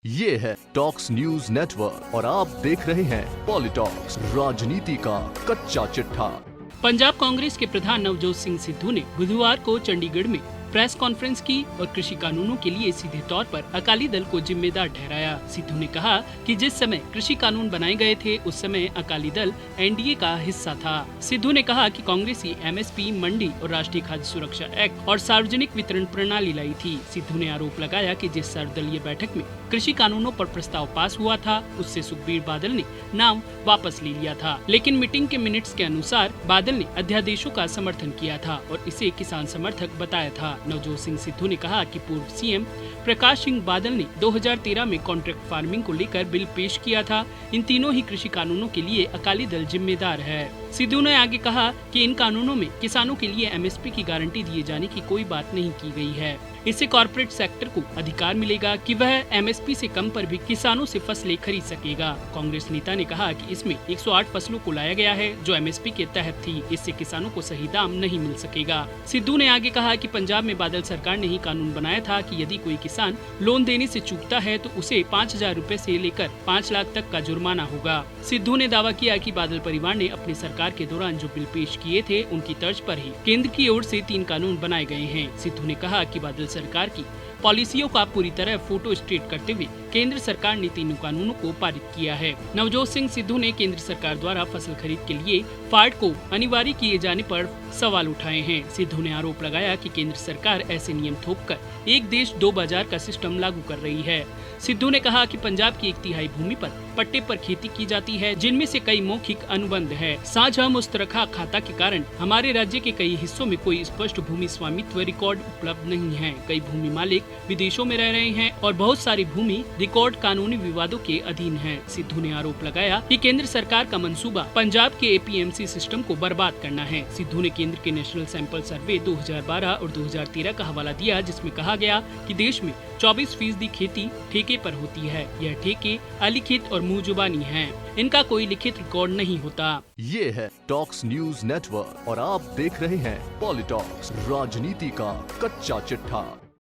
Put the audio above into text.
ये है talks news network और आप देख रहे हैं पॉलिटॉक्स, राजनीति का कच्चा चिट्ठा। पंजाब कांग्रेस के प्रधान नवजोत सिंह सिद्धू ने बुधवार को चंडीगढ़ में प्रेस कॉन्फ्रेंस की और कृषि कानूनों के लिए सीधे तौर पर अकाली दल को जिम्मेदार ठहराया। सिद्धू ने कहा कि जिस समय कृषि कानून बनाए गए थे उस समय अकाली दल एनडीए का हिस्सा था। सिद्धू ने कहा कि कांग्रेस ही एमएसपी, मंडी और राष्ट्रीय खाद्य सुरक्षा एक्ट और सार्वजनिक वितरण प्रणाली लाई थी। सिद्धू ने आरोप लगाया कि जिस सर्वदलीय बैठक में कृषि कानूनों पर प्रस्ताव पास हुआ था उससे सुखबीर बादल ने नाम वापस ले लिया था, लेकिन मीटिंग के मिनट्स के अनुसार बादल ने अध्यादेशों का समर्थन किया था और इसे किसान समर्थक बताया था। नवजोत सिंह सिद्धू ने कहा कि पूर्व सीएम प्रकाश सिंह बादल ने 2013 में कॉन्ट्रैक्ट फार्मिंग को लेकर बिल पेश किया था। इन तीनों ही कृषि कानूनों के लिए अकाली दल जिम्मेदार है। सिद्धू ने आगे कहा कि इन कानूनों में किसानों के लिए एमएसपी की गारंटी दिए जाने की कोई बात नहीं की गई है। इससे कॉर्पोरेट सेक्टर को अधिकार मिलेगा कि वह एमएसपी से कम पर भी किसानों से फसलें खरीद सकेगा। कांग्रेस नेता ने कहा कि इसमें 108 फसलों को लाया गया है जो एमएसपी के तहत थी। इससे किसानों को सही दाम नहीं मिल सकेगा। सिद्धू ने आगे कहा कि पंजाब में बादल सरकार ने ही कानून बनाया था कि यदि कोई किसान लोन देने से चूकता है तो उसे 5,000 रुपए से लेकर 5 लाख तक का जुर्माना होगा। सिद्धू ने दावा किया कि बादल परिवार ने अपनी सरकार के दौरान जो बिल पेश किए थे उनकी तर्ज पर ही केंद्र की ओर से 3 कानून बनाए गए हैं। सिद्धू ने कहा कि बादल सरकार की पॉलिसियों का पूरी तरह फोटो स्टेट करते हुए केंद्र सरकार ने 3 कानूनों को पारित किया है। नवजोत सिंह सिद्धू ने केंद्र सरकार द्वारा फसल खरीद के लिए फार्ड को अनिवार्य किए जाने पर सवाल उठाए हैं। सिद्धू ने आरोप लगाया कि केंद्र सरकार ऐसे नियम थोपकर एक देश दो बाजार का सिस्टम लागू कर रही है। सिद्धू ने कहा कि पंजाब की 1/3 भूमि पर पट्टे पर खेती की जाती है, जिनमें से कई मौखिक अनुबंध है। साझा मुश्तरका खाता के कारण हमारे राज्य के कई हिस्सों में कोई स्पष्ट भूमि स्वामित्व रिकॉर्ड उपलब्ध नहीं है। कई भूमि मालिक विदेशों में रह रहे हैं और बहुत सारी भूमि रिकॉर्ड कानूनी विवादों के अधीन है। सिद्धू ने आरोप लगाया कि केंद्र सरकार का मंसूबा पंजाब के एपीएमसी सिस्टम को बर्बाद करना है। सिद्धू ने केंद्र के नेशनल सैंपल सर्वे 2012 और 2013 का हवाला दिया, जिसमें कहा गया कि देश में 24% खेती ठेके पर होती है। यह ठेके अलिखित और मुंह जुबानी हैं। इनका कोई लिखित रिकॉर्ड नहीं होता। ये है टॉक्स न्यूज नेटवर्क और आप देख रहे हैं पॉलिटॉक्स, राजनीति का कच्चा चिट्ठा।